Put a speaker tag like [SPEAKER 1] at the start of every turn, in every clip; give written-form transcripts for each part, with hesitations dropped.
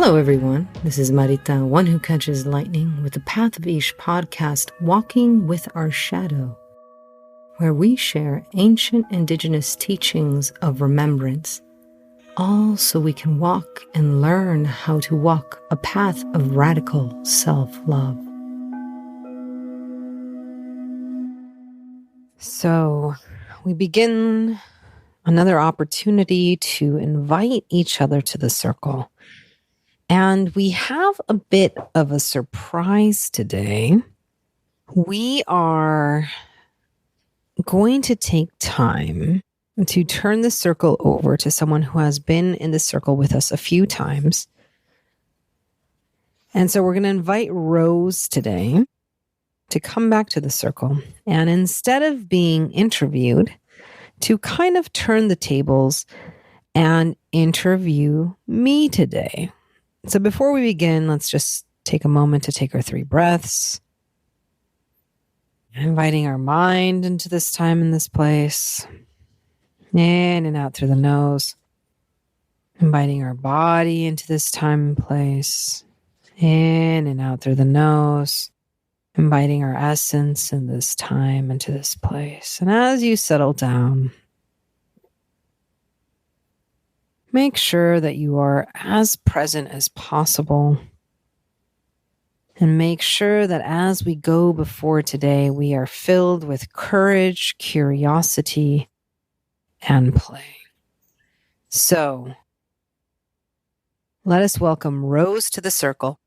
[SPEAKER 1] Hello, everyone. This is Marita, one who catches lightning, with the Path of Ish podcast, Walking with Our Shadow, where we share ancient indigenous teachings of remembrance, all so we can walk and learn how to walk a path of radical self-love. So we begin another opportunity to invite each other to the circle. And we have a bit of a surprise today. We are going to take time to turn the circle over to someone who has been in the circle with us a few times. And so we're going to invite Rose today to come back to the circle. And instead of being interviewed, to kind of turn the tables and interview me today. So before we begin, let's just take a moment to take our 3 breaths, inviting our mind into this time and this place, in and out through the nose, inviting our body into this time and place, in and out through the nose, inviting our essence in this time into this place. And as you settle down, make sure that you are as present as possible. And make sure that as we go before today, we are filled with courage, curiosity, and play. So, let us welcome Rose to the circle.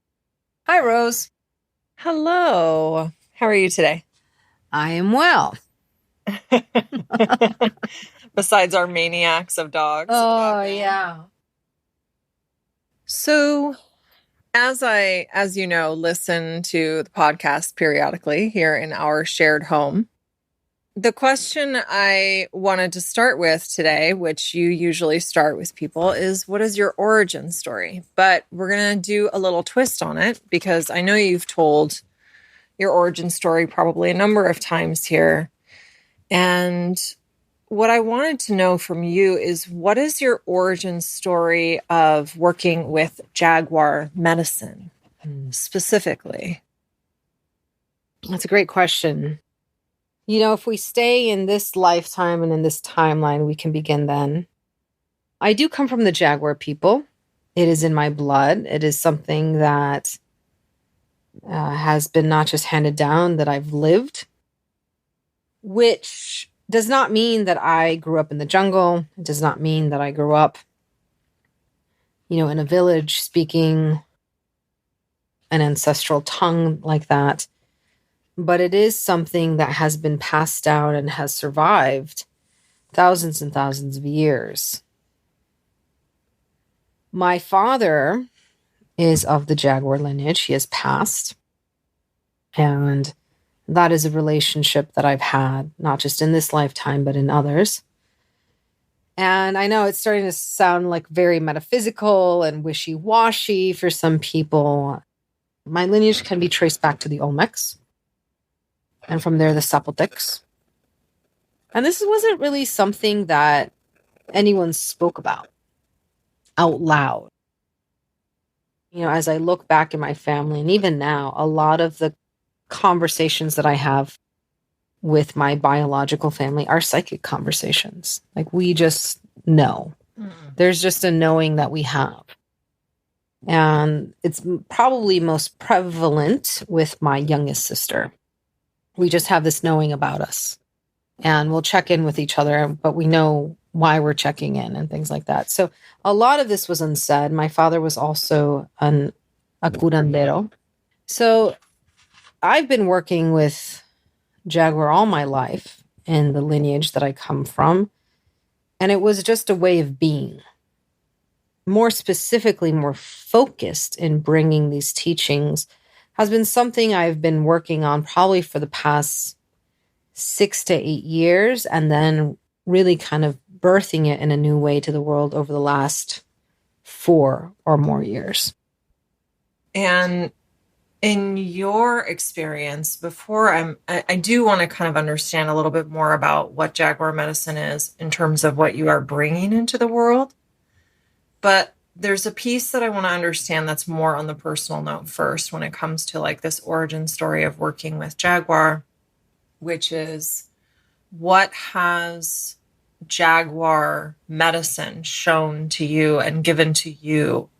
[SPEAKER 1] Hi, Rose.
[SPEAKER 2] Hello. How are you today?
[SPEAKER 1] I am well.
[SPEAKER 2] Besides our maniacs of dogs.
[SPEAKER 1] Oh, yeah.
[SPEAKER 2] So, as you know, listen to the podcast periodically here in our shared home. The question I wanted to start with today, which you usually start with people, is what is your origin story? But we're going to do a little twist on it because I know you've told your origin story probably a number of times here. And what I wanted to know from you is, what is your origin story of working with Jaguar medicine specifically?
[SPEAKER 1] That's a great question. You know, if we stay in this lifetime and in this timeline, we can begin then. I do come from the Jaguar people. It is in my blood. It is something that has been not just handed down, that I've lived, which does not mean that I grew up in the jungle. It does not mean that I grew up, in a village speaking an ancestral tongue like that. But it is something that has been passed down and has survived thousands and thousands of years. My father is of the Jaguar lineage. He has passed. And that is a relationship that I've had, not just in this lifetime, but in others. And I know it's starting to sound like very metaphysical and wishy-washy for some people. My lineage can be traced back to the Olmecs, and from there, the Zapotec's. And this wasn't really something that anyone spoke about out loud. As I look back in my family, and even now, a lot of the conversations that I have with my biological family are psychic conversations. Like, we just know. There's just a knowing that we have. And it's probably most prevalent with my youngest sister. We just have this knowing about us. And we'll check in with each other, but we know why we're checking in and things like that. So a lot of this was unsaid. My father was also a curandero. So I've been working with Jaguar all my life in the lineage that I come from. And it was just a way of being. More specifically, more focused in bringing these teachings has been something I've been working on probably for the past 6 to 8 years, and then really kind of birthing it in a new way to the world over the last 4 or more years.
[SPEAKER 2] And in your experience, I do want to kind of understand a little bit more about what Jaguar medicine is in terms of what you are bringing into the world. But there's a piece that I want to understand that's more on the personal note first when it comes to like this origin story of working with Jaguar, which is what has Jaguar medicine shown to you and given to you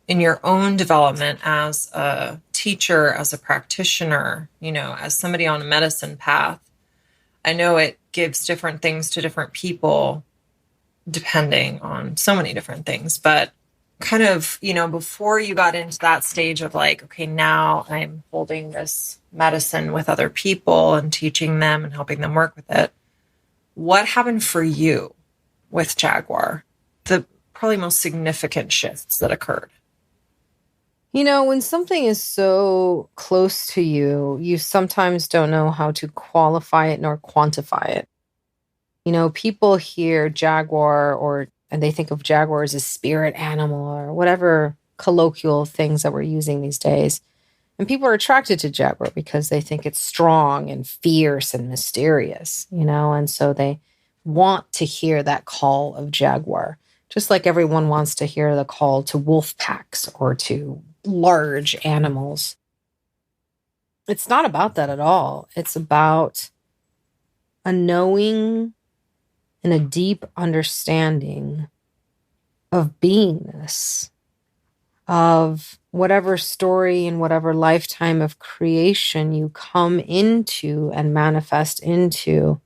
[SPEAKER 2] in your own development as a teacher, as a practitioner, as somebody on a medicine path. I know it gives different things to different people depending on so many different things, but kind of, before you got into that stage of like, okay, now I'm holding this medicine with other people and teaching them and helping them work with it. What happened for you with Jaguar? The probably most significant shifts that occurred.
[SPEAKER 1] When something is so close to you, you sometimes don't know how to qualify it nor quantify it. People hear Jaguar and they think of Jaguar as a spirit animal or whatever colloquial things that we're using these days. And people are attracted to Jaguar because they think it's strong and fierce and mysterious, and so they want to hear that call of Jaguar, just like everyone wants to hear the call to wolf packs or to large animals. It's not about that at all. It's about a knowing and a deep understanding of beingness, of whatever story and whatever lifetime of creation you come into and manifest into.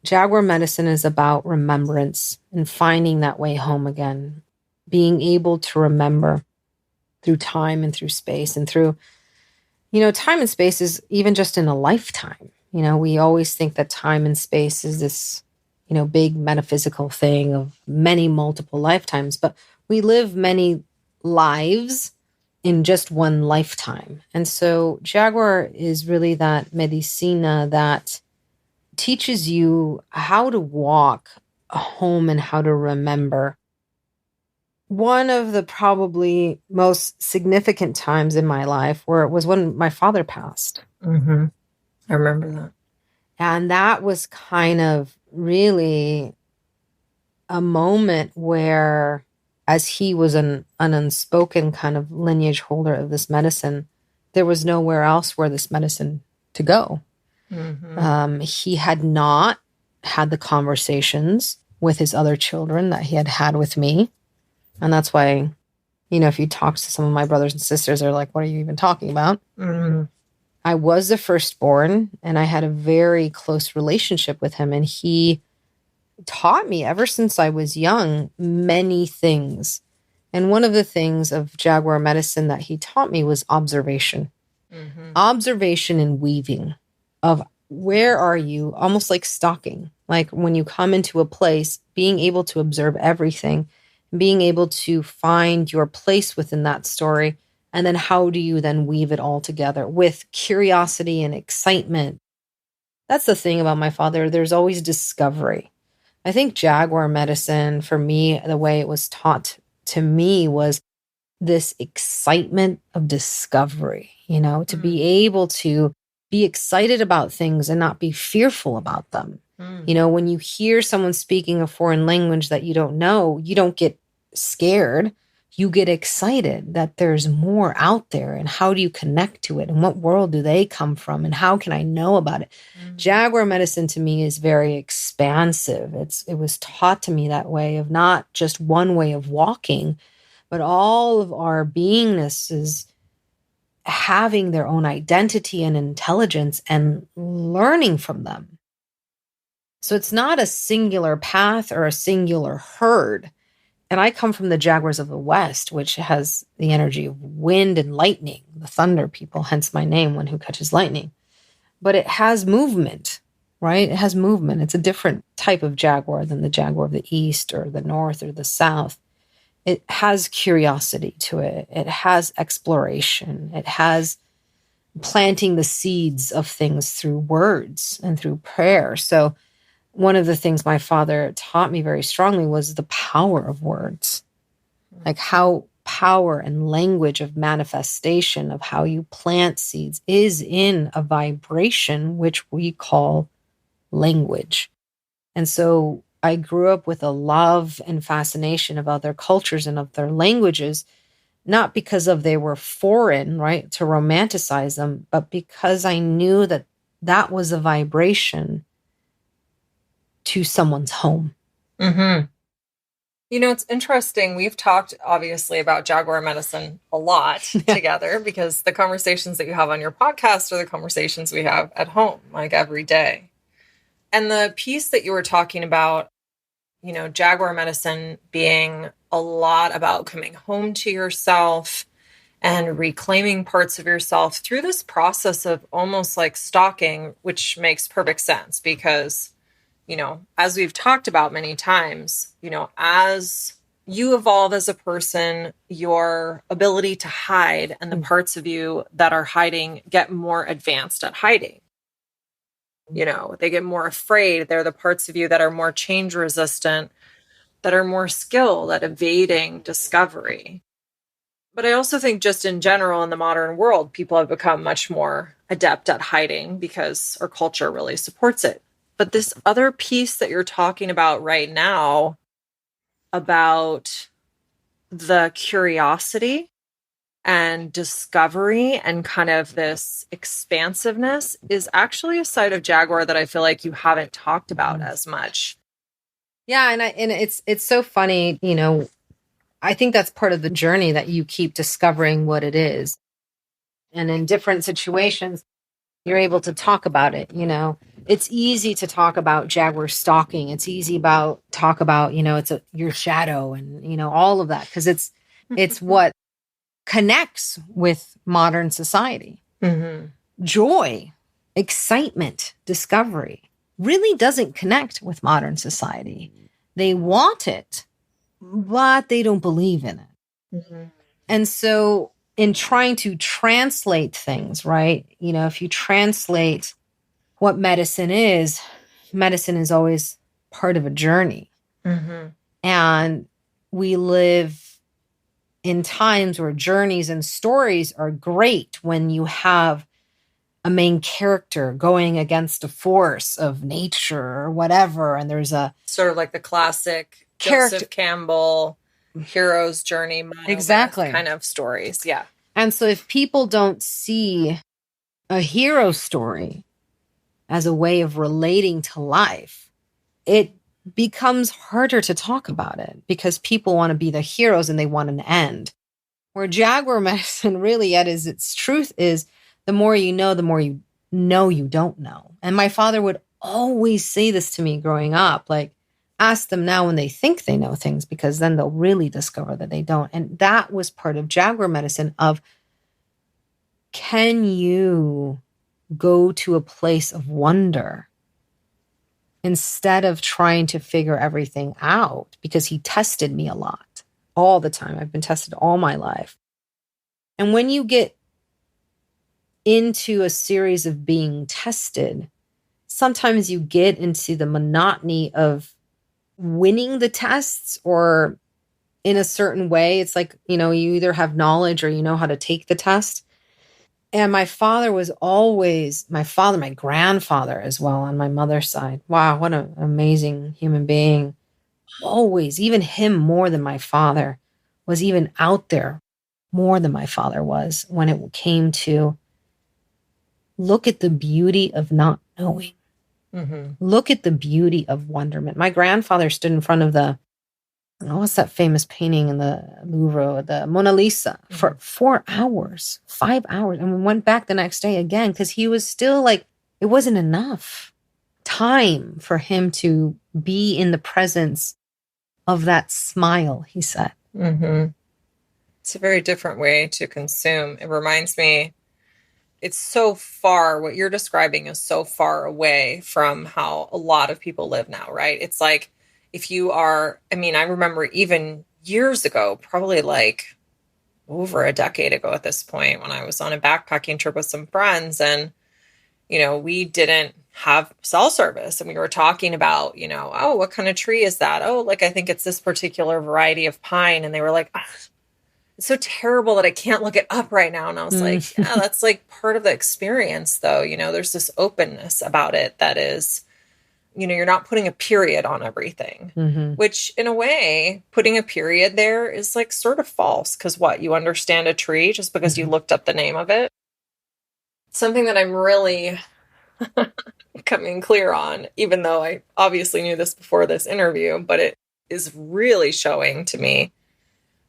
[SPEAKER 1] Jaguar medicine is about remembrance and finding that way home again, being able to remember through time and through space and through, time and space is even just in a lifetime. We always think that time and space is this, big metaphysical thing of many multiple lifetimes, but we live many lives in just one lifetime. And so Jaguar is really that medicina that teaches you how to walk home and how to remember. One of the probably most significant times in my life was when my father passed.
[SPEAKER 2] Mm-hmm. I remember that.
[SPEAKER 1] And that was kind of really a moment where, as he was an unspoken kind of lineage holder of this medicine, there was nowhere else where this medicine to go. Mm-hmm. He had not had the conversations with his other children that he had with me. And that's why, if you talk to some of my brothers and sisters, they're like, what are you even talking about? Mm-hmm. I was the firstborn and I had a very close relationship with him. And he taught me ever since I was young, many things. And one of the things of Jaguar medicine that he taught me was observation. Mm-hmm. Observation and weaving of where are you, almost like stalking. Like when you come into a place, being able to observe everything, being able to find your place within that story. And then how do you then weave it all together with curiosity and excitement? That's the thing about my father. There's always discovery. I think Jaguar medicine, for me, the way it was taught to me was this excitement of discovery, to be able to be excited about things and not be fearful about them. When you hear someone speaking a foreign language that you don't know, you don't get scared. You get excited that there's more out there, and how do you connect to it, and what world do they come from, and how can I know about it? Jaguar medicine to me is very expansive. It was taught to me that way of not just one way of walking, but all of our beingness is having their own identity and intelligence and learning from them. So it's not a singular path or a singular herd. And I come from the Jaguars of the West, which has the energy of wind and lightning, the thunder people, hence my name, one who catches lightning. But it has movement, right? It has movement. It's a different type of Jaguar than the Jaguar of the East or the North or the South. It has curiosity to it. It has exploration. It has planting the seeds of things through words and through prayer. So one of the things my father taught me very strongly was the power of words, like how power and language of manifestation of how you plant seeds is in a vibration, which we call language. And so I grew up with a love and fascination of other cultures and of their languages, not because of they were foreign, right, to romanticize them, but because I knew that that was a vibration to someone's home.
[SPEAKER 2] Mm-hmm. You know, it's interesting. We've talked obviously about Jaguar medicine a lot together because the conversations that you have on your podcast are the conversations we have at home, like every day. And the piece that you were talking about, you know, Jaguar medicine being a lot about coming home to yourself and reclaiming parts of yourself through this process of almost like stalking, which makes perfect sense because, you know, as we've talked about many times, you know, as you evolve as a person, your ability to hide and the parts of you that are hiding get more advanced at hiding. You know, they get more afraid. They're the parts of you that are more change resistant, that are more skilled at evading discovery. But I also think just in general in the modern world, people have become much more adept at hiding because our culture really supports it. But this other piece that you're talking about right now about the curiosity and discovery and kind of this expansiveness is actually a side of Jaguar that I feel like you haven't talked about as much.
[SPEAKER 1] Yeah, and it's so funny, you know, I think that's part of the journey that you keep discovering what it is. And in different situations, you're able to talk about it, you know. It's easy to talk about Jaguar stalking. It's easy about talk about, you know, your shadow and, you know, all of that because it's what connects with modern society.
[SPEAKER 2] Mm-hmm.
[SPEAKER 1] Joy, excitement, discovery really doesn't connect with modern society. They want it, but they don't believe in it.
[SPEAKER 2] Mm-hmm.
[SPEAKER 1] And so in trying to translate things, right? You know, if you translate what medicine is always part of a journey.
[SPEAKER 2] Mm-hmm.
[SPEAKER 1] And we live in times where journeys and stories are great when you have a main character going against a force of nature or whatever. And there's a
[SPEAKER 2] sort of like the classic
[SPEAKER 1] character
[SPEAKER 2] Joseph Campbell hero's journey
[SPEAKER 1] exactly
[SPEAKER 2] kind of stories. Yeah.
[SPEAKER 1] And so if people don't see a hero story as a way of relating to life, it becomes harder to talk about it because people want to be the heroes and they want an end. Where Jaguar medicine really at is its truth is the more you know you don't know. And my father would always say this to me growing up, like, ask them now when they think they know things, because then they'll really discover that they don't. And that was part of Jaguar medicine of, can you go to a place of wonder instead of trying to figure everything out? Because he tested me a lot, all the time. I've been tested all my life. And when you get into a series of being tested, sometimes you get into the monotony of winning the tests, or in a certain way, it's like, you know, you either have knowledge or you know how to take the test. And my father was always, my grandfather as well on my mother's side. Wow, what an amazing human being. Always, even him more than my father, was even out there more than my father was when it came to look at the beauty of not knowing. Mm-hmm. Look at the beauty of wonderment. My grandfather stood in front of what's that famous painting in the Louvre, the Mona Lisa, for 4 hours, 5 hours. And we went back the next day again because he was still like, it wasn't enough time for him to be in the presence of that smile, he said.
[SPEAKER 2] Mm-hmm. It's a very different way to consume. It reminds me, it's so far, what you're describing is so far away from how a lot of people live now, right? It's like, if you are, I mean, I remember even years ago, probably like over a decade ago at this point, when I was on a backpacking trip with some friends and, you know, we didn't have cell service and we were talking about, you know, oh, what kind of tree is that? Oh, like, I think it's this particular variety of pine. And they were like, it's so terrible that I can't look it up right now. And I was like, yeah, that's like part of the experience though. You know, there's this openness about it that is you're not putting a period on everything, which in a way, putting a period there is like sort of false. Because what, you understand a tree just because you looked up the name of it? Something that I'm really coming clear on, even though I obviously knew this before this interview, but it is really showing to me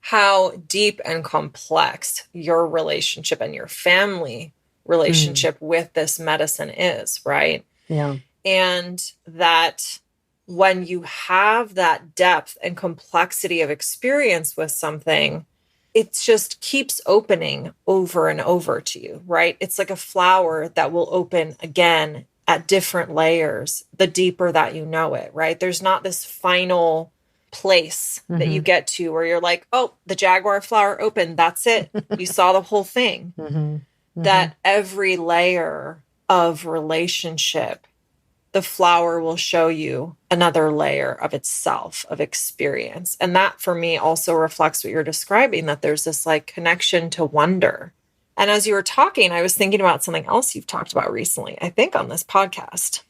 [SPEAKER 2] how deep and complex your relationship and your family relationship with this medicine is, right?
[SPEAKER 1] Yeah.
[SPEAKER 2] And that when you have that depth and complexity of experience with something, it just keeps opening over and over to you, right? It's like a flower that will open again at different layers, the deeper that you know it, right? There's not this final place that you get to where you're like, oh, the jaguar flower opened. That's it. You saw the whole thing. That every layer of relationship, the flower will show you another layer of itself, of experience. And that for me also reflects what you're describing, that there's this like connection to wonder. And as you were talking, I was thinking about something else you've talked about recently, I think on this podcast,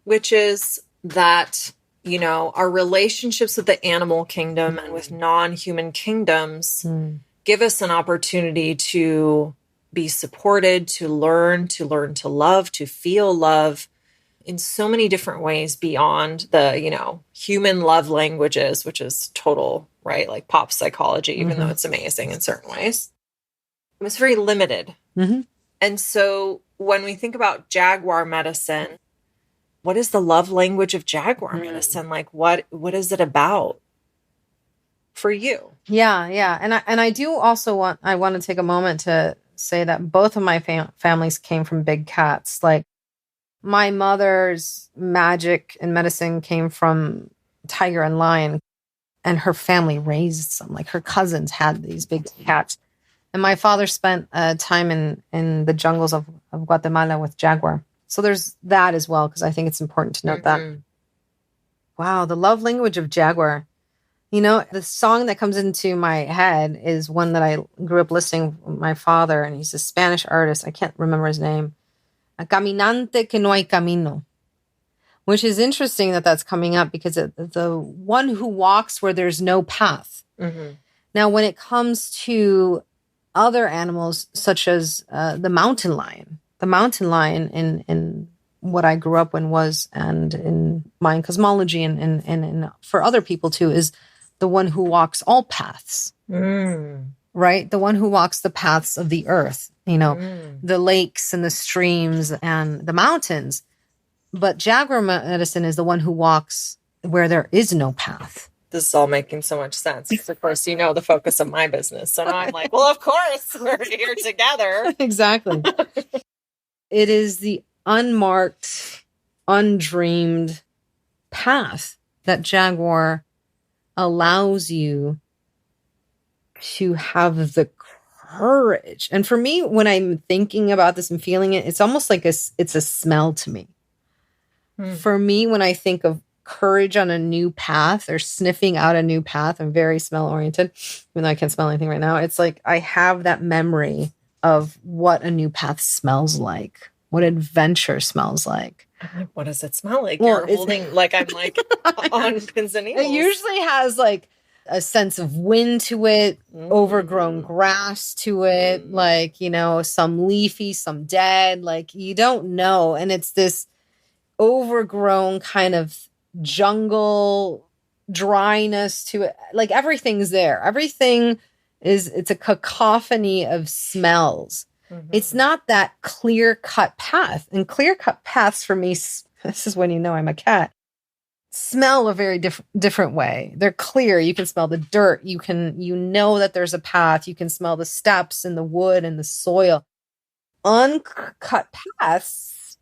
[SPEAKER 2] which is that, our relationships with the animal kingdom and with non-human kingdoms give us an opportunity to be supported, to learn to love, to feel love in so many different ways beyond the, human love languages, which is total, right? Like pop psychology, even though it's amazing in certain ways. It was very limited. And so when we think about Jaguar medicine, what is the love language of Jaguar medicine? Like, what is it about for you?
[SPEAKER 1] Yeah. And I do also want to take a moment to say that both of my families came from big cats. Like my mother's magic and medicine came from tiger and lion, and her family raised some. Like her cousins had these big cats. And my father spent time in the jungles of Guatemala with jaguar. So there's that as well, because I think it's important to note that. Wow, the love language of jaguar. The song that comes into my head is one that I grew up listening with my father, and he's a Spanish artist. I can't remember his name. A caminante que no hay camino. Which is interesting that that's coming up, because the one who walks where there's no path. Now, when it comes to other animals, such as the mountain lion in what I grew up in was, and in my cosmology and for other people too, is the one who walks all paths, right? The one who walks the paths of the earth, the lakes and the streams and the mountains. But Jaguar medicine is the one who walks where there is no path.
[SPEAKER 2] This is all making so much sense. Because of course, the focus of my business. So now I'm like, well, of course, we're here together.
[SPEAKER 1] Exactly. It is the unmarked, undreamed path that Jaguar allows you to have the courage. And for me, when I'm thinking about this and feeling it, it's almost like it's a smell to me. For me, when I think of courage on a new path or sniffing out a new path, I'm very smell oriented, even though I can't smell anything right now. It's like I have that memory of what a new path smells like, what adventure smells like.
[SPEAKER 2] What does it smell like?
[SPEAKER 1] Well,
[SPEAKER 2] You're holding, like, I'm like on pins and needles.
[SPEAKER 1] It usually has like a sense of wind to it, overgrown grass to it, like, some leafy, some dead, like you don't know. And it's this overgrown kind of jungle dryness to it. Like everything's there. It's a cacophony of smells. It's not that clear-cut path. And clear-cut paths for me, this is when I'm a cat, smell a very different way. They're clear. You can smell the dirt. You know that there's a path. You can smell the steps and the wood and the soil. Uncut paths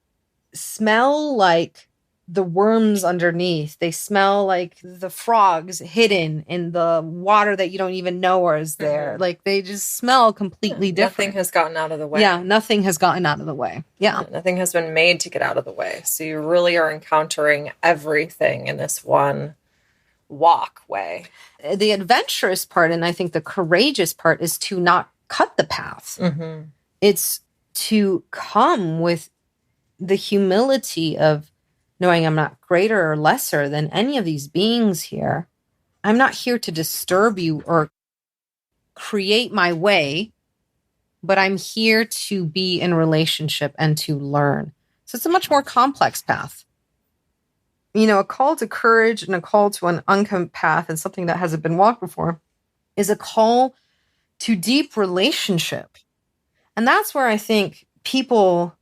[SPEAKER 1] smell like the worms underneath. They smell like the frogs hidden in the water that you don't even know is there. Like they just smell completely different.
[SPEAKER 2] Nothing has gotten out of the way.
[SPEAKER 1] Yeah, nothing has gotten out of the way. Yeah.
[SPEAKER 2] Nothing has been made to get out of the way. So you really are encountering everything in this one walkway.
[SPEAKER 1] The adventurous part, and I think the courageous part, is to not cut the path. It's to come with the humility of knowing I'm not greater or lesser than any of these beings here. I'm not here to disturb you or create my way, but I'm here to be in relationship and to learn. So it's a much more complex path. You know, a call to courage and a call to an uncommon path, and something that hasn't been walked before, is a call to deep relationship. And that's where I think people,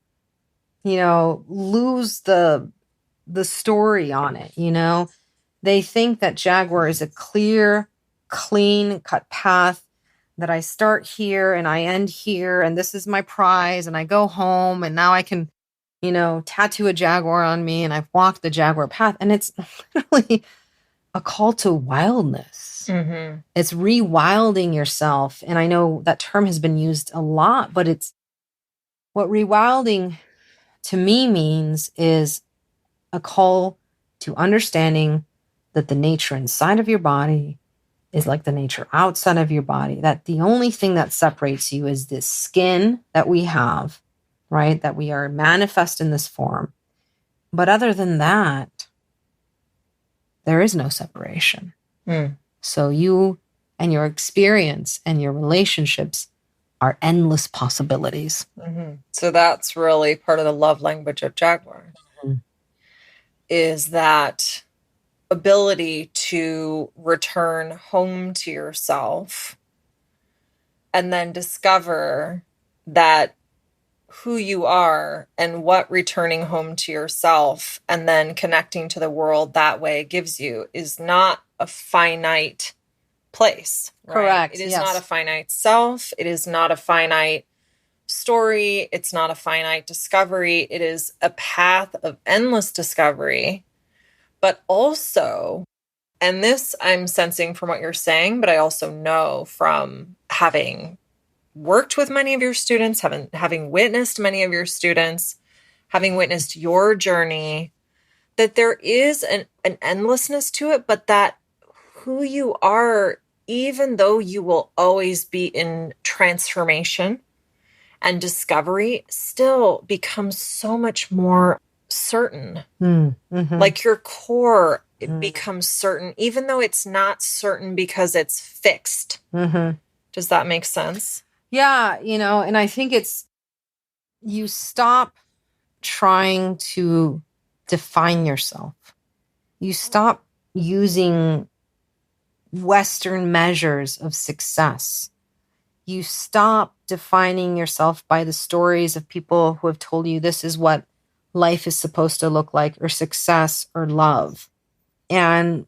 [SPEAKER 1] you know, lose the story on it. You know, they think that Jaguar is a clear, clean cut path, that I start here and I end here, and this is my prize, and I go home and now I can, you know, tattoo a jaguar on me and I've walked the Jaguar path. And it's literally a call to wildness.
[SPEAKER 2] Mm-hmm.
[SPEAKER 1] It's rewilding yourself. And I know that term has been used a lot, but it's what rewilding to me means is a call to understanding that the nature inside of your body is like the nature outside of your body, that the only thing that separates you is this skin that we have, right? That we are manifest in this form. But other than that, there is no separation.
[SPEAKER 2] Mm.
[SPEAKER 1] So you and your experience and your relationships are endless possibilities.
[SPEAKER 2] Mm-hmm. So that's really part of the love language of Jaguar, is that ability to return home to yourself and then discover that who you are and what returning home to yourself and then connecting to the world that way gives you is not a finite place. Right?
[SPEAKER 1] Correct.
[SPEAKER 2] It is
[SPEAKER 1] yes.
[SPEAKER 2] not a finite self. It is not a finite story. It's not a finite discovery. It is a path of endless discovery. But also, and this I'm sensing from what you're saying, but I also know from having worked with many of your students, having witnessed many of your students, having witnessed your journey, that there is an endlessness to it, but that who you are, even though you will always be in transformation and discovery, still becomes so much more certain.
[SPEAKER 1] Mm-hmm.
[SPEAKER 2] Like your core, it becomes certain, even though it's not certain because it's fixed.
[SPEAKER 1] Mm-hmm.
[SPEAKER 2] Does that make sense?
[SPEAKER 1] Yeah, you know, and I think it's, you stop trying to define yourself. You stop using Western measures of success. You stop defining yourself by the stories of people who have told you this is what life is supposed to look like, or success, or love. And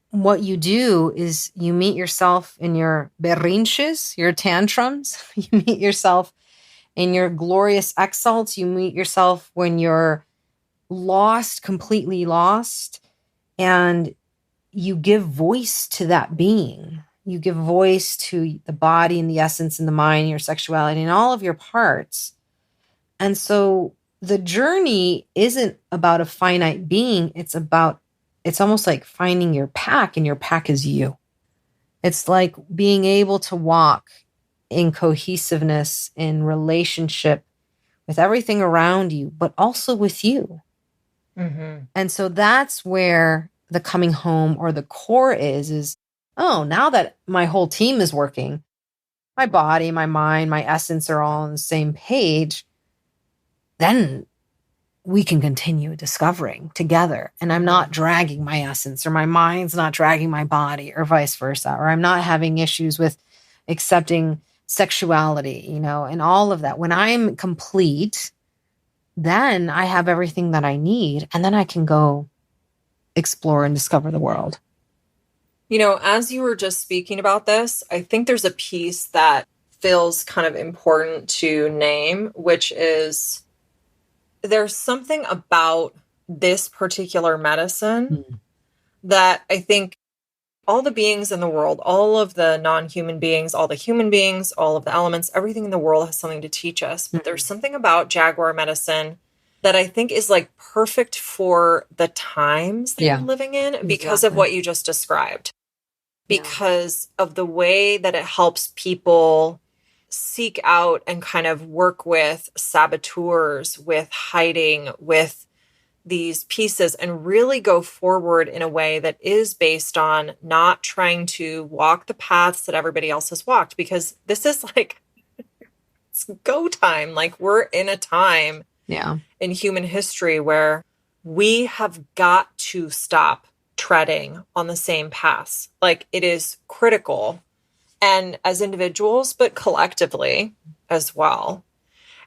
[SPEAKER 1] what you do is you meet yourself in your berrinches, your tantrums. You meet yourself in your glorious exalts. You meet yourself when you're lost, completely lost. And you give voice to that being. You give voice to the body and the essence and the mind, your sexuality and all of your parts. And so the journey isn't about a finite being. It's almost like finding your pack, and your pack is you. It's like being able to walk in cohesiveness, in relationship with everything around you, but also with you.
[SPEAKER 2] Mm-hmm.
[SPEAKER 1] And so that's where the coming home, or the core is, oh, now that my whole team is working, my body, my mind, my essence are all on the same page, then we can continue discovering together. And I'm not dragging my essence, or my mind's not dragging my body, or vice versa. Or I'm not having issues with accepting sexuality, you know, and all of that. When I'm complete, then I have everything that I need. And then I can go explore and discover the world.
[SPEAKER 2] You know, as you were just speaking about this, I think there's a piece that feels kind of important to name, which is there's something about this particular medicine that I think all the beings in the world, all of the non-human beings, all the human beings, all of the elements, everything in the world has something to teach us. But there's something about Jaguar medicine that I think is like perfect for the times that we're living in, because of what you just described. Because of the way that it helps people seek out and kind of work with saboteurs, with hiding, with these pieces and really go forward in a way that is based on not trying to walk the paths that everybody else has walked, because this is like, it's go time. Like, we're in a time in human history where we have got to stop treading on the same paths. Like, it is critical, and as individuals, but collectively as well.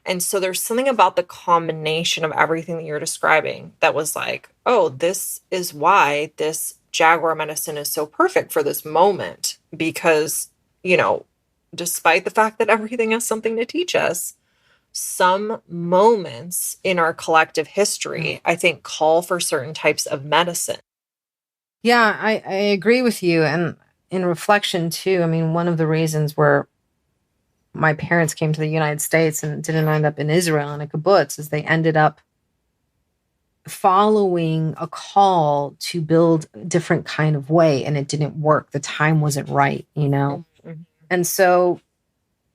[SPEAKER 2] And so there's something about the combination of everything that you're describing that was like, oh, this is why this Jaguar medicine is so perfect for this moment. Because, despite the fact that everything has something to teach us, some moments in our collective history, I think, call for certain types of medicine.
[SPEAKER 1] Yeah, I agree with you. And in reflection too, I mean, one of the reasons where my parents came to the United States and didn't end up in Israel in a kibbutz is they ended up following a call to build a different kind of way, and it didn't work. The time wasn't right,
[SPEAKER 2] Mm-hmm.
[SPEAKER 1] And so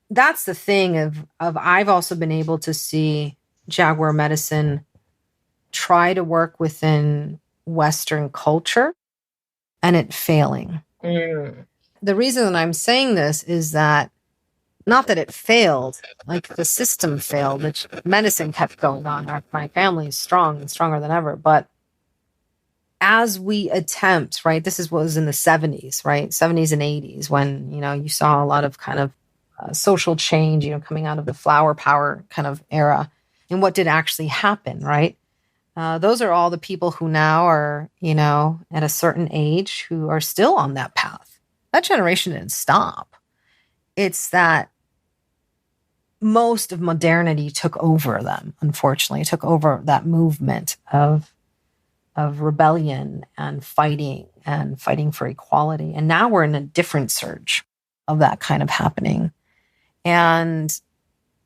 [SPEAKER 1] that's the thing of I've also been able to see Jaguar medicine try to work within Western culture and it failing. The reason that I'm saying this is that not that it failed, like the system failed, which medicine kept going on. My family is strong and stronger than ever. But as we attempt, right, this is what was in the 70s, right? 70s and 80s when, you saw a lot of kind of social change, coming out of the flower power kind of era. And what did actually happen, right? Those are all the people who now are, at a certain age who are still on that path. That generation didn't stop. It's that most of modernity took over them, unfortunately, took over that movement of rebellion and fighting for equality. And now we're in a different surge of that kind of happening. And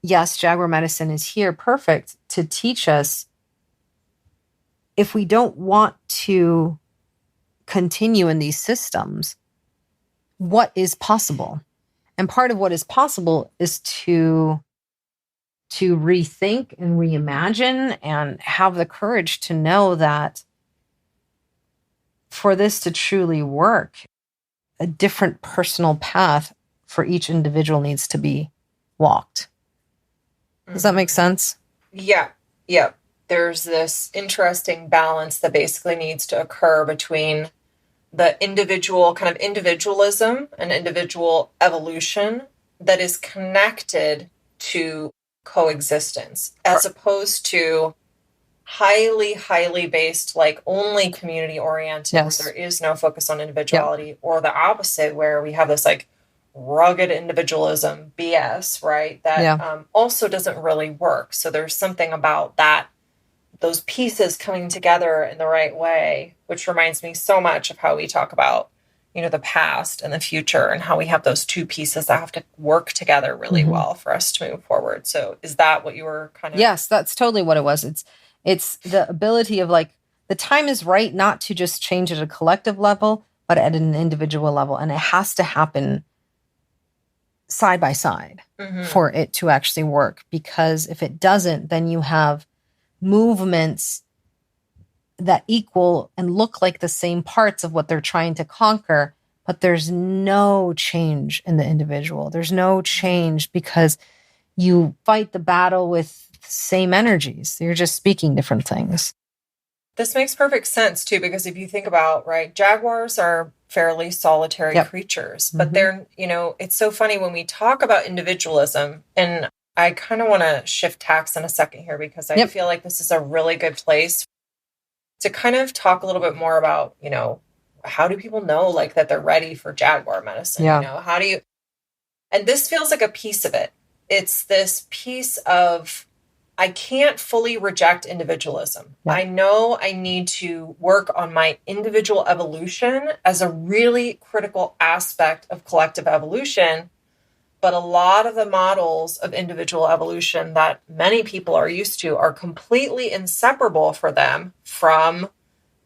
[SPEAKER 1] yes, Jaguar medicine is here perfect to teach us, if we don't want to continue in these systems, what is possible. And part of what is possible is to rethink and reimagine and have the courage to know that for this to truly work, a different personal path for each individual needs to be walked. Does that make sense?
[SPEAKER 2] Yeah. There's this interesting balance that basically needs to occur between the individual kind of individualism and individual evolution that is connected to coexistence, as opposed to highly based, like only community oriented,
[SPEAKER 1] Yes.
[SPEAKER 2] where there is no focus on individuality, or the opposite, where we have this like rugged individualism BS, right? That also doesn't really work. So there's something about that, those pieces coming together in the right way, which reminds me so much of how we talk about, the past and the future, and how we have those two pieces that have to work together really well for us to move forward. So is that what you were kind of...
[SPEAKER 1] Yes, that's totally what it was. It's the ability of like, the time is right not to just change at a collective level, but at an individual level. And it has to happen side by side for it to actually work. Because if it doesn't, then you have movements that equal and look like the same parts of what they're trying to conquer, but there's no change in the individual. There's no change because you fight the battle with the same energies. You're just speaking different things.
[SPEAKER 2] This makes perfect sense too, because if you think about, right, jaguars are fairly solitary creatures, but they're, it's so funny when we talk about individualism, and I kind of want to shift tacks in a second here, because I feel like this is a really good place to kind of talk a little bit more about, how do people know like that they're ready for Jaguar medicine? How do you, and this feels like a piece of it. It's this piece of, I can't fully reject individualism. I know I need to work on my individual evolution as a really critical aspect of collective evolution. But a lot of the models of individual evolution that many people are used to are completely inseparable for them from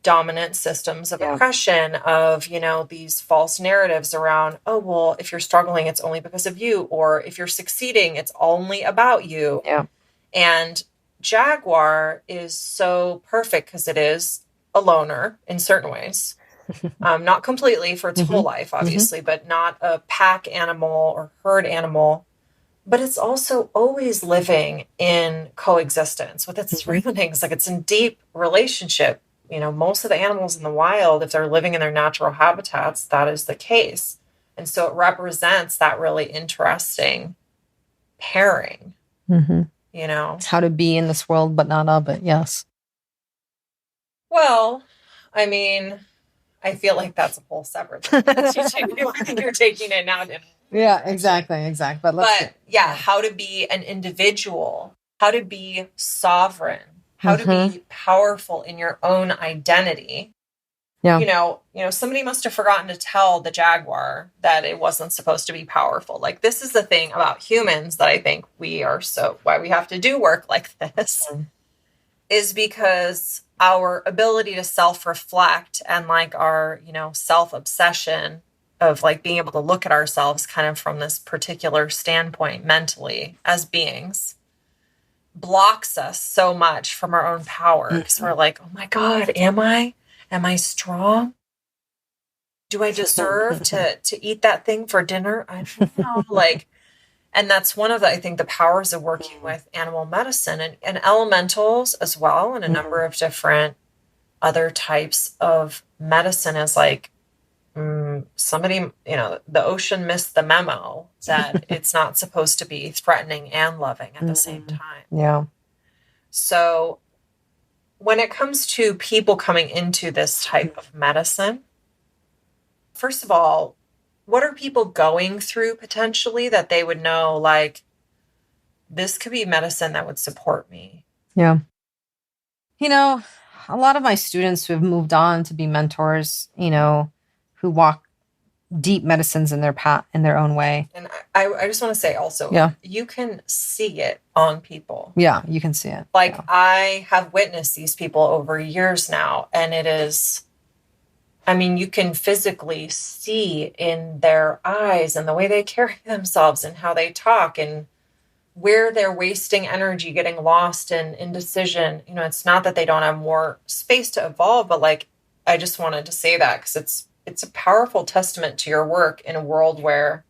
[SPEAKER 2] dominant systems of oppression, of, these false narratives around, oh, well, if you're struggling, it's only because of you. Or if you're succeeding, it's only about you. And jaguar is so perfect because it is a loner in certain ways. Not completely for its whole life, obviously, but not a pack animal or herd animal. But it's also always living in coexistence with its surroundings. Like it's in deep relationship. Most of the animals in the wild, if they're living in their natural habitats, that is the case. And so it represents that really interesting pairing,
[SPEAKER 1] How to be in this world, but not of it. Yes.
[SPEAKER 2] Well, I mean, I feel like that's a whole separate thing. I think you're taking it now.
[SPEAKER 1] Yeah, exactly. But
[SPEAKER 2] yeah, how to be an individual, how to be sovereign, how to be powerful in your own identity.
[SPEAKER 1] Yeah.
[SPEAKER 2] Somebody must have forgotten to tell the jaguar that it wasn't supposed to be powerful. Like, this is the thing about humans that I think why we have to do work like this is because our ability to self-reflect and like our, self-obsession of like being able to look at ourselves kind of from this particular standpoint mentally as beings blocks us so much from our own power. Because we're like, oh my God, am I strong? Do I deserve to eat that thing for dinner? I don't know. And that's one of I think the powers of working with animal medicine and elementals as well. And a number of different other types of medicine is like, somebody, the ocean missed the memo that it's not supposed to be threatening and loving at the same time.
[SPEAKER 1] Yeah.
[SPEAKER 2] So when it comes to people coming into this type of medicine, first of all, what are people going through potentially that they would know, like, this could be medicine that would support me?
[SPEAKER 1] Yeah. A lot of my students who have moved on to be mentors, who walk deep medicines in their path in their own way.
[SPEAKER 2] And I just want to say also, you can see it on people.
[SPEAKER 1] Yeah, you can see it.
[SPEAKER 2] Like, I have witnessed these people over years now, and it is, you can physically see in their eyes and the way they carry themselves and how they talk and where they're wasting energy, getting lost in indecision. It's not that they don't have more space to evolve, but like, I just wanted to say that because it's a powerful testament to your work in a world where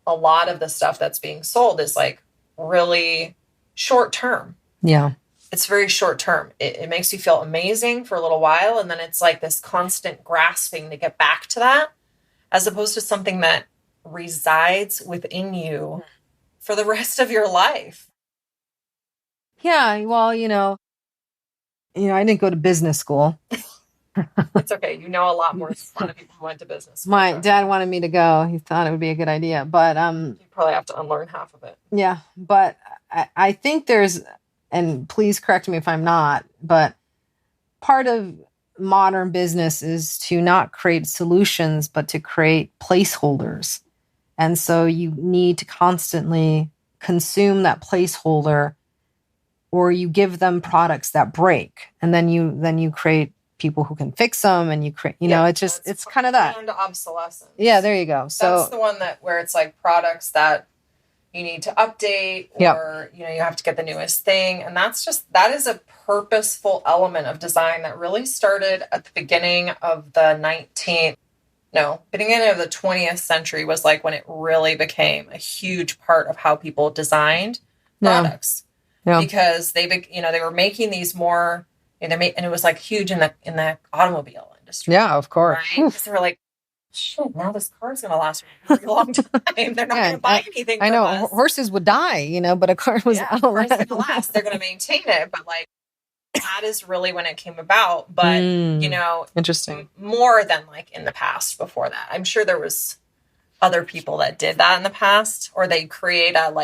[SPEAKER 2] a lot of the stuff that's being sold is like really short term.
[SPEAKER 1] Yeah.
[SPEAKER 2] It's very short term. It makes you feel amazing for a little while. And then it's like this constant grasping to get back to that, as opposed to something that resides within you for the rest of your life.
[SPEAKER 1] Yeah. Well, I didn't go to business school.
[SPEAKER 2] It's okay. You know a lot more than a lot of people who went to business school.
[SPEAKER 1] My dad wanted me to go. He thought it would be a good idea, but
[SPEAKER 2] you probably have to unlearn half of it.
[SPEAKER 1] Yeah, but I think there's, and please correct me if I'm not, but part of modern business is to not create solutions, but to create placeholders. And so you need to constantly consume that placeholder, or you give them products that break, and then you create people who can fix them, and you create, it's kind of that.
[SPEAKER 2] And obsolescence.
[SPEAKER 1] Yeah, there you go. So
[SPEAKER 2] that's the one where it's like products that you need to update, or you have to get the newest thing, and that is a purposeful element of design that really started at the beginning of the 20th century was like when it really became a huge part of how people designed products.
[SPEAKER 1] Yeah.
[SPEAKER 2] Because they were making these more, and it was like huge in the automobile industry.
[SPEAKER 1] Yeah, of course.
[SPEAKER 2] Right? Because they were like, shit, now this car's going to last a really long time. They're not going to buy anything.
[SPEAKER 1] I know
[SPEAKER 2] us.
[SPEAKER 1] Horses would die, but a car was
[SPEAKER 2] going to last. They're going to maintain it, but like that is really when it came about. But
[SPEAKER 1] interesting.
[SPEAKER 2] More than like in the past before that. I'm sure there was other people that did that in the past, or they create their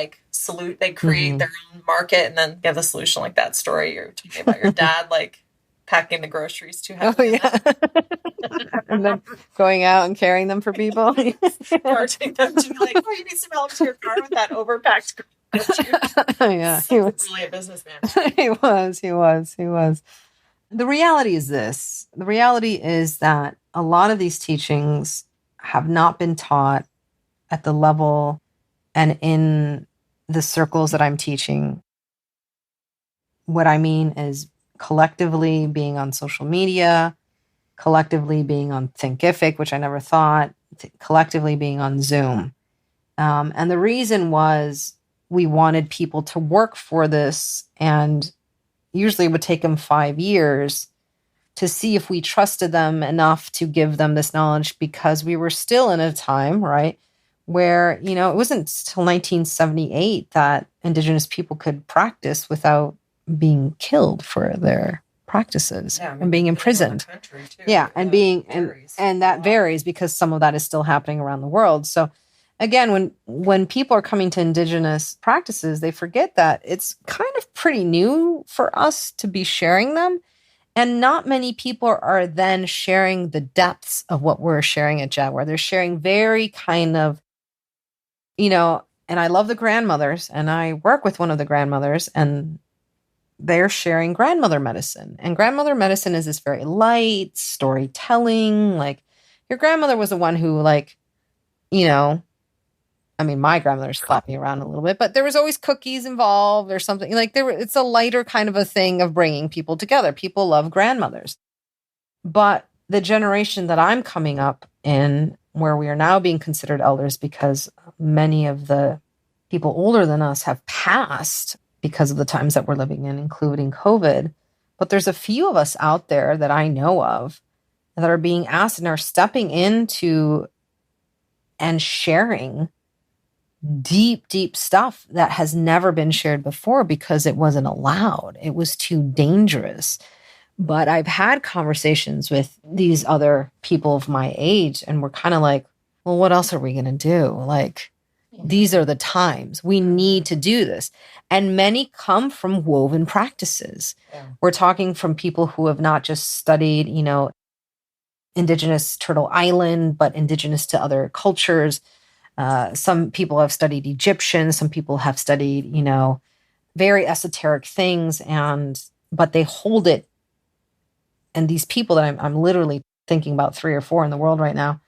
[SPEAKER 2] own market and then give the solution, like that story you're talking about your dad like packing the groceries too heavy.
[SPEAKER 1] Oh yeah. And then going out and carrying them for people.
[SPEAKER 2] Charging them to be like, oh, you need some help to your car with that overpacked groceries.
[SPEAKER 1] Yeah, he was
[SPEAKER 2] really a businessman.
[SPEAKER 1] He was. The reality is this. The reality is that a lot of these teachings have not been taught at the level and in the circles that I'm teaching. what I mean is collectively being on social media, collectively being on Thinkific, which I never thought, collectively being on Zoom. And the reason was we wanted people to work for this, and usually it would take them 5 years to see if we trusted them enough to give them this knowledge, because we were still in a time, right, where, it wasn't till 1978 that Indigenous people could practice without being killed for their practices and being imprisoned. Yeah, and being and that varies because some of that is still happening around the world. So again, when people are coming to Indigenous practices, they forget that it's kind of pretty new for us to be sharing them. And not many people are then sharing the depths of what we're sharing at Jaguar. They're sharing very kind of, and I love the grandmothers, and I work with one of the grandmothers, and they're sharing grandmother medicine. And grandmother medicine is this very light storytelling. Like, your grandmother was the one who, like, my grandmother slapped me around a little bit, but there was always cookies involved or something. Like, it's a lighter kind of a thing of bringing people together. People love grandmothers. But the generation that I'm coming up in, where we are now being considered elders because many of the people older than us have passed because of the times that we're living in, including COVID. But there's a few of us out there that I know of that are being asked and are stepping into and sharing deep, deep stuff that has never been shared before because it wasn't allowed. It was too dangerous. But I've had conversations with these other people of my age, and we're kind of like, well, what else are we going to do? Like, these are the times. We need to do this. And many come from woven practices. Yeah. We're talking from people who have not just studied, Indigenous Turtle Island, but Indigenous to other cultures. Some people have studied Egyptian. Some people have studied, very esoteric things, but they hold it. And these people that I'm literally thinking about 3 or 4 in the world right now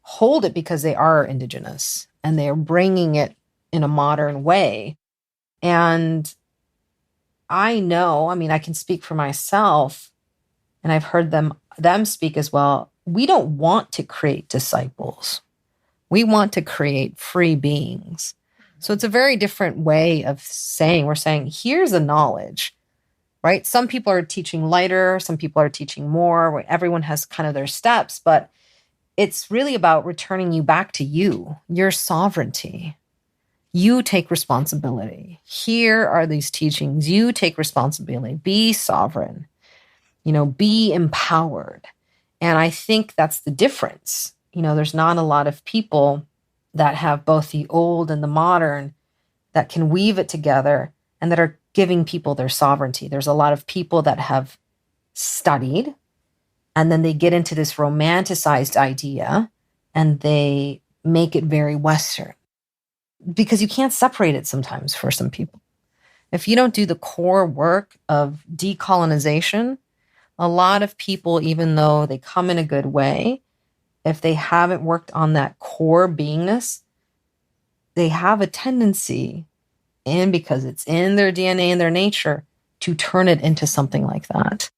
[SPEAKER 1] hold it because they are Indigenous and they are bringing it in a modern way. And I know, I can speak for myself, and I've heard them speak as well. We don't want to create disciples. We want to create free beings. So it's a very different way of saying, we're saying, here's the knowledge, right? Some people are teaching lighter, some people are teaching more. Everyone has kind of their steps, but it's really about returning you back to you, your sovereignty. You take responsibility. Here are these teachings. You take responsibility. Be sovereign, be empowered. And I think that's the difference. There's not a lot of people that have both the old and the modern that can weave it together and that are giving people their sovereignty. There's a lot of people that have studied, and then they get into this romanticized idea and they make it very Western, because you can't separate it sometimes for some people. If you don't do the core work of decolonization, a lot of people, even though they come in a good way, if they haven't worked on that core beingness, they have a tendency, and because it's in their DNA and their nature, to turn it into something like that.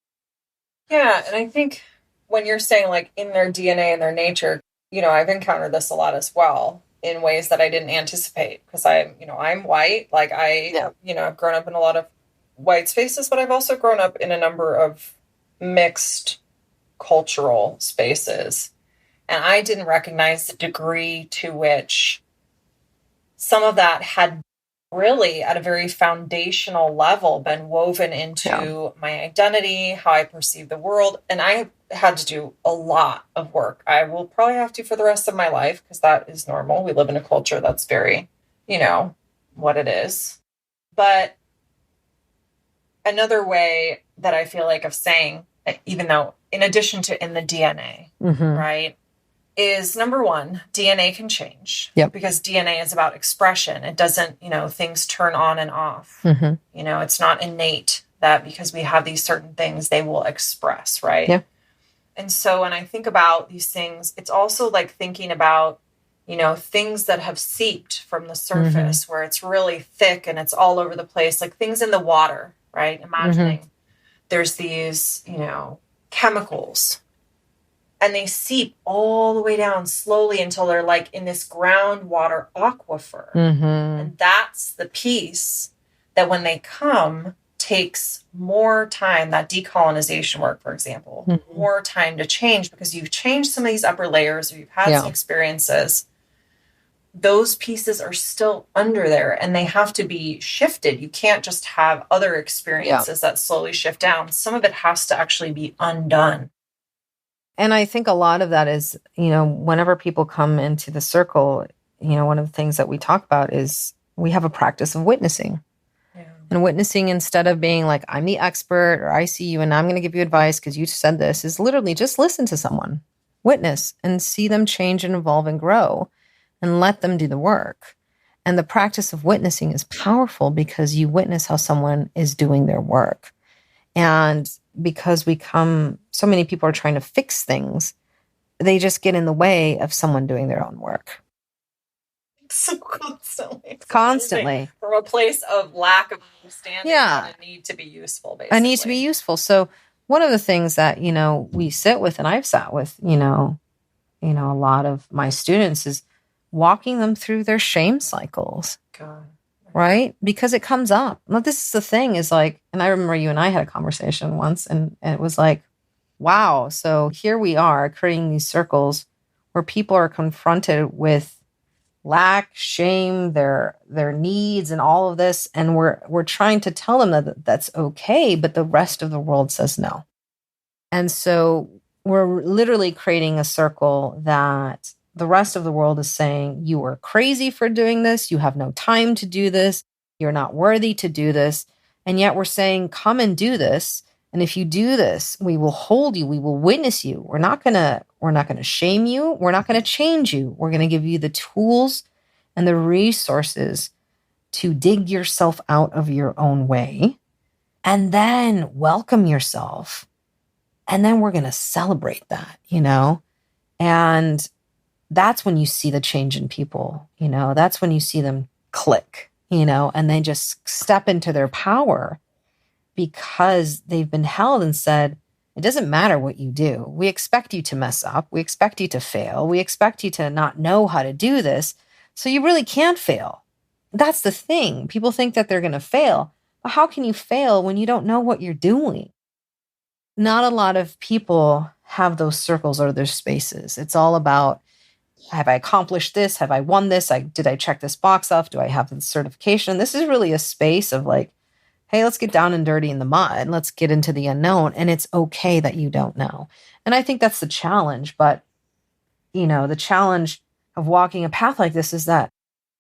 [SPEAKER 2] Yeah, and I think when you're saying like in their DNA and their nature, I've encountered this a lot as well in ways that I didn't anticipate, because I'm white. Like I've grown up in a lot of white spaces, but I've also grown up in a number of mixed cultural spaces. And I didn't recognize the degree to which some of that had really, at a very foundational level, been woven into my identity, how I perceive the world. And I had to do a lot of work. I will probably have to for the rest of my life, because that is normal. We live in a culture that's very, what it is. But another way that I feel like of saying, even though in addition to in the DNA, right, is number one, DNA can change. Yep. Because DNA is about expression. It doesn't, things turn on and off. It's not innate that because we have these certain things, they will express, right? Yeah. And so when I think about these things, it's also like thinking about, things that have seeped from the surface where it's really thick and it's all over the place, like things in the water, right? Imagining there's these, chemicals, and they seep all the way down slowly until they're like in this groundwater aquifer. And that's the piece that when they come takes more time, that decolonization work, for example, more time to change, because you've changed some of these upper layers, or you've had some experiences. Those pieces are still under there and they have to be shifted. You can't just have other experiences that slowly shift down. Some of it has to actually be undone.
[SPEAKER 1] And I think a lot of that is, whenever people come into the circle, one of the things that we talk about is we have a practice of witnessing. Yeah. And witnessing, instead of being like, I'm the expert, or I see you and I'm going to give you advice because you said this, is literally just listen to someone, witness, and see them change and evolve and grow, and let them do the work. And the practice of witnessing is powerful because you witness how someone is doing their work. And because so many people are trying to fix things, they just get in the way of someone doing their own work.
[SPEAKER 2] So constantly.
[SPEAKER 1] Constantly.
[SPEAKER 2] From a place of lack of understanding and a need to be useful, basically.
[SPEAKER 1] A need to be useful. So one of the things that, we sit with, and I've sat with, a lot of my students, is walking them through their shame cycles.
[SPEAKER 2] God.
[SPEAKER 1] Right? Because it comes up. Well, this is the thing, is like, and I remember you and I had a conversation once, and it was like, wow, so here we are creating these circles where people are confronted with lack, shame, their needs, and all of this, and we're trying to tell them that that's okay, but the rest of the world says no. And so we're literally creating a circle that the rest of the world is saying, you are crazy for doing this. You have no time to do this. You're not worthy to do this. And yet we're saying, come and do this. And if you do this, we will hold you. We will witness you. We're not going to shame you. We're not going to change you. We're going to give you the tools and the resources to dig yourself out of your own way, and then welcome yourself. And then we're going to celebrate that, and that's when you see the change in people, that's when you see them click, and they just step into their power, because they've been held and said, it doesn't matter what you do. We expect you to mess up. We expect you to fail. We expect you to not know how to do this. So you really can't fail. That's the thing. People think that they're going to fail. But how can you fail when you don't know what you're doing? Not a lot of people have those circles or those spaces. It's all about, have I accomplished this? Have I won this? Did I check this box off? Do I have the certification? This is really a space of like, hey, let's get down and dirty in the mud. Let's get into the unknown. And it's okay that you don't know. And I think that's the challenge. But, the challenge of walking a path like this is that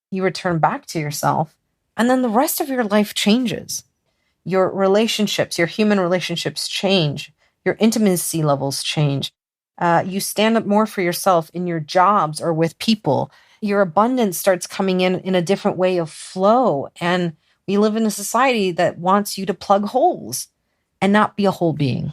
[SPEAKER 1] you return back to yourself, and then the rest of your life changes. Your relationships, your human relationships change. Your intimacy levels change. You stand up more for yourself in your jobs or with people. Your abundance starts coming in a different way of flow. And we live in a society that wants you to plug holes and not be a whole being.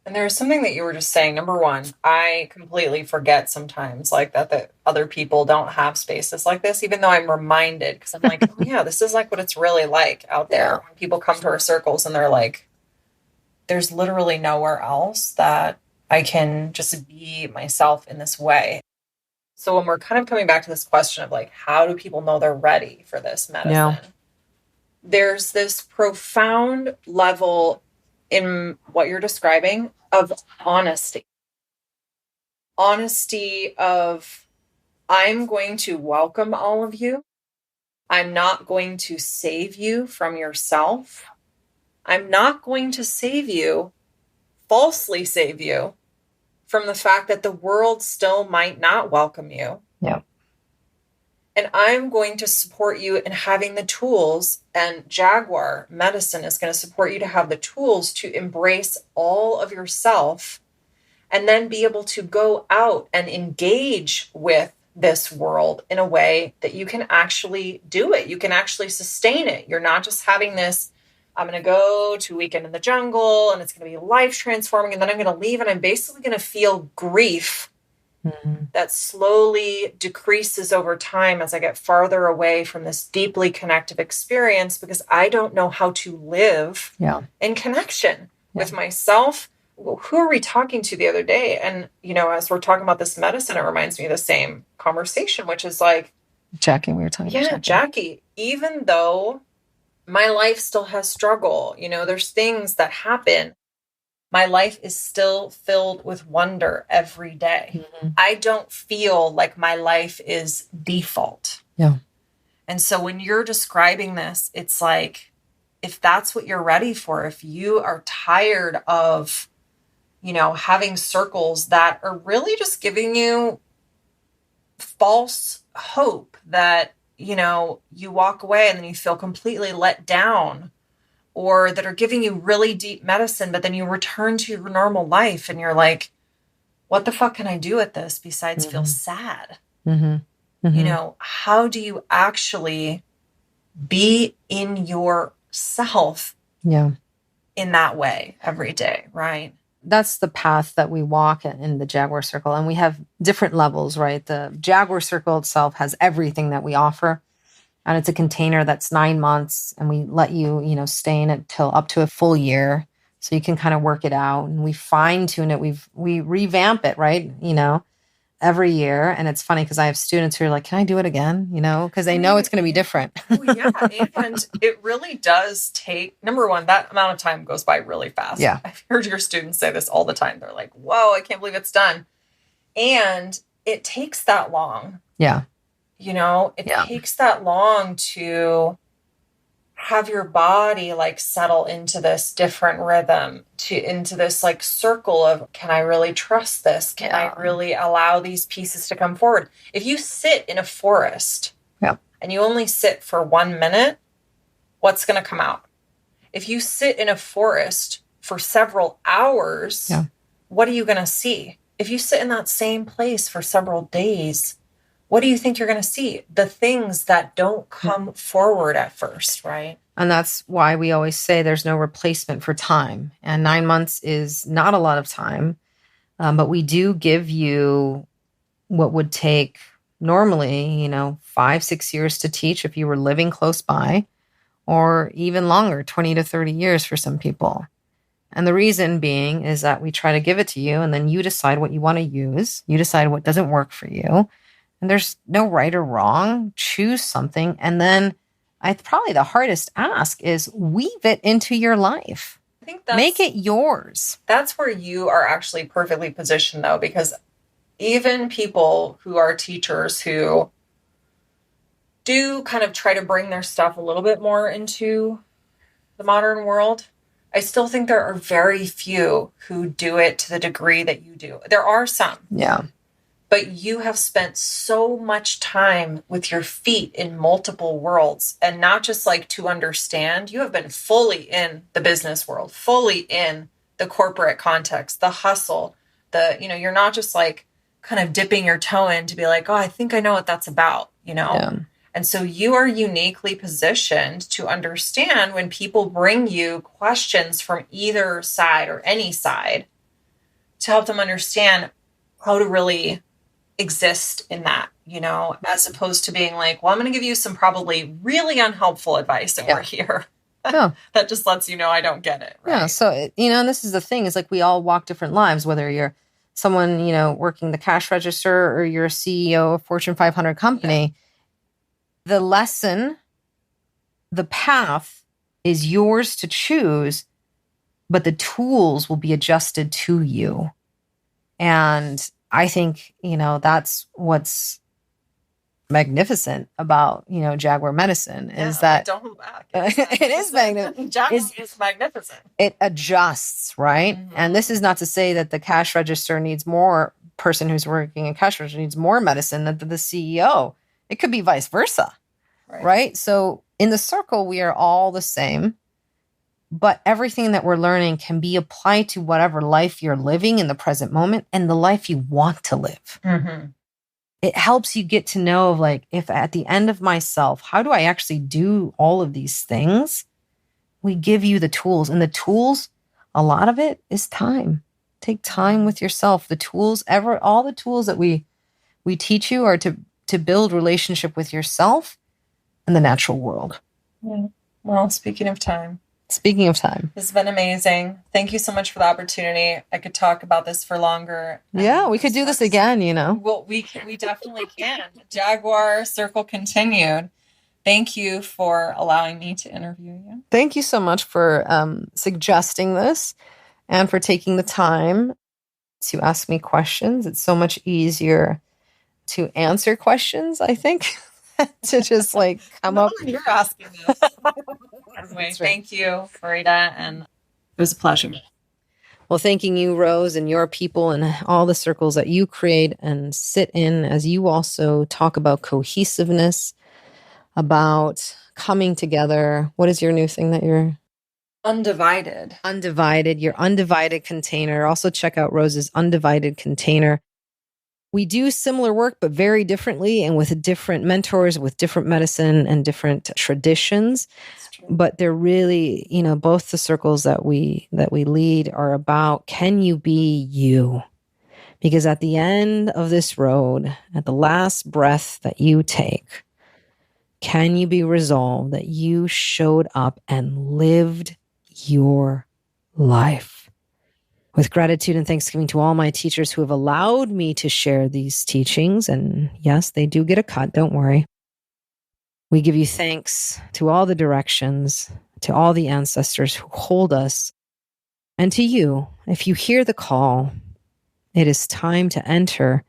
[SPEAKER 2] And there's something that you were just saying. Number one, I completely forget sometimes like that other people don't have spaces like this, even though I'm reminded, because I'm like, oh yeah, this is like what it's really like out there. When people come to our circles and they're like, there's literally nowhere else that I can just be myself in this way. So when we're kind of coming back to this question of like, how do people know they're ready for this medicine? Yeah. There's this profound level in what you're describing of honesty. Honesty of, I'm going to welcome all of you. I'm not going to save you from yourself. I'm not going to falsely save you from the fact that the world still might not welcome you.
[SPEAKER 1] Yeah.
[SPEAKER 2] And I'm going to support you in having the tools, and Jaguar medicine is going to support you to have the tools to embrace all of yourself, and then be able to go out and engage with this world in a way that you can actually do it. You can actually sustain it. You're not just having this, I'm going to go to Weekend in the Jungle and it's going to be life transforming, and then I'm going to leave and I'm basically going to feel grief that slowly decreases over time as I get farther away from this deeply connective experience, because I don't know how to live in connection with myself. Who are we talking to the other day? And, as we're talking about this medicine, it reminds me of the same conversation, which is like,
[SPEAKER 1] Jackie, we were talking about
[SPEAKER 2] Jackie, even though my life still has struggle, there's things that happen, my life is still filled with wonder every day. I don't feel like my life is default.
[SPEAKER 1] Yeah.
[SPEAKER 2] And so when you're describing this, it's like, if that's what you're ready for, if you are tired of, having circles that are really just giving you false hope that, you walk away and then you feel completely let down, or that are giving you really deep medicine, but then you return to your normal life and you're like, what the fuck can I do with this besides feel sad? How do you actually be in yourself in that way every day, right?
[SPEAKER 1] That's the path that we walk in the Jaguar Circle. And we have different levels, right? The Jaguar Circle itself has everything that we offer. And it's a container that's 9 months, and we let you, stay in it till up to a full year. So you can kind of work it out, and we fine tune it. We revamp it, right? Every year. And it's funny because I have students who are like, can I do it again? Because they know it's going to be different.
[SPEAKER 2] And it really does take, number one, that amount of time goes by really fast.
[SPEAKER 1] Yeah.
[SPEAKER 2] I've heard your students say this all the time. They're like, whoa, I can't believe it's done. And it takes that long.
[SPEAKER 1] Yeah.
[SPEAKER 2] It takes that long to have your body like settle into this different rhythm, into this like circle of, can I really trust this? Can I really allow these pieces to come forward? If you sit in a forest and you only sit for 1 minute, what's going to come out? If you sit in a forest for several hours, what are you going to see? If you sit in that same place for several days, what do you think you're going to see? The things that don't come forward at first, right?
[SPEAKER 1] And that's why we always say there's no replacement for time. And 9 months is not a lot of time. But we do give you what would take normally, 5-6 years to teach if you were living close by, or even longer, 20 to 30 years for some people. And the reason being is that we try to give it to you, and then you decide what you want to use. You decide what doesn't work for you. And there's no right or wrong. Choose something. And then probably the hardest ask is weave it into your life.
[SPEAKER 2] I think
[SPEAKER 1] make it yours.
[SPEAKER 2] That's where you are actually perfectly positioned, though, because even people who are teachers who do kind of try to bring their stuff a little bit more into the modern world, I still think there are very few who do it to the degree that you do. There are some.
[SPEAKER 1] Yeah.
[SPEAKER 2] But you have spent so much time with your feet in multiple worlds, and not just like to understand. You have been fully in the business world, fully in the corporate context, the hustle, you're not just like kind of dipping your toe in to be like, oh, I think I know what that's about,
[SPEAKER 1] Yeah.
[SPEAKER 2] And so you are uniquely positioned to understand when people bring you questions from either side or any side, to help them understand how to really exist in that, as opposed to being like, well, I'm going to give you some probably really unhelpful advice and we're here. That just lets you know I don't get it. Right?
[SPEAKER 1] Yeah. So, and this is the thing, is like we all walk different lives, whether you're someone, working the cash register or you're a CEO of a Fortune 500 company. The lesson, the path is yours to choose, but the tools will be adjusted to you. And I think, that's what's magnificent about, Jaguar medicine is that
[SPEAKER 2] don't hold back.
[SPEAKER 1] It is magnificent.
[SPEAKER 2] It's magnificent.
[SPEAKER 1] It adjusts, right? Mm-hmm. And this is not to say that the cash register needs more, person who's working in cash register needs more medicine than the CEO. It could be vice versa, right? So in the circle, we are all the same. But everything that we're learning can be applied to whatever life you're living in the present moment and the life you want to live.
[SPEAKER 2] Mm-hmm.
[SPEAKER 1] It helps you get to know, like, if at the end of myself, how do I actually do all of these things? We give you the tools. And the tools, a lot of it is time. Take time with yourself. The tools, all the tools that we teach you are to build relationship with yourself and the natural world.
[SPEAKER 2] Yeah. Well, speaking of time.
[SPEAKER 1] This
[SPEAKER 2] has been amazing. Thank you so much for the opportunity. I could talk about this for longer.
[SPEAKER 1] Yeah, we could do this again,
[SPEAKER 2] Well, we definitely can. Jaguar Circle continued. Thank you for allowing me to interview you.
[SPEAKER 1] Thank you so much for suggesting this and for taking the time to ask me questions. It's so much easier to answer questions, I think, to just come up.
[SPEAKER 2] You're asking this. Anyway, right. Thank you, Farida, and it was a pleasure.
[SPEAKER 1] Well, thanking you, Rose, and your people and all the circles that you create and sit in as you also talk about cohesiveness, about coming together. What is your new thing that you're...
[SPEAKER 2] Undivided.
[SPEAKER 1] Your undivided container. Also check out Rose's undivided container. We do similar work, but very differently and with different mentors, with different medicine and different traditions. But they're really, both the circles that we lead are about, can you be you? Because at the end of this road, at the last breath that you take, can you be resolved that you showed up and lived your life? With gratitude and thanksgiving to all my teachers who have allowed me to share these teachings. And yes, they do get a cut, don't worry. We give you thanks to all the directions, to all the ancestors who hold us, and to you. If you hear the call, it is time to enter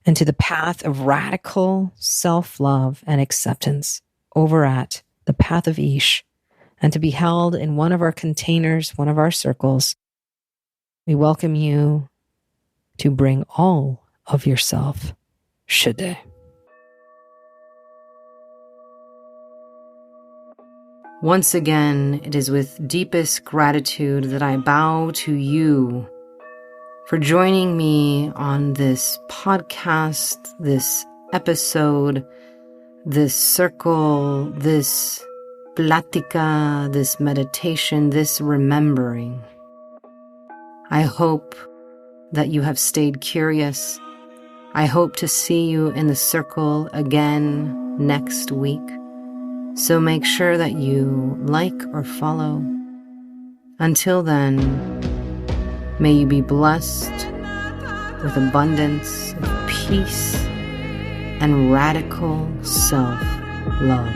[SPEAKER 1] into the path of radical self-love and acceptance over at the path of Ish, and to be held in one of our containers, one of our circles. We welcome you to bring all of yourself. Shade. Once again, it is with deepest gratitude that I bow to you for joining me on this podcast, this episode, this circle, this plática, this meditation, this remembering. I hope that you have stayed curious. I hope to see you in the circle again next week. So make sure that you like or follow. Until then, may you be blessed with abundance of peace and radical self-love.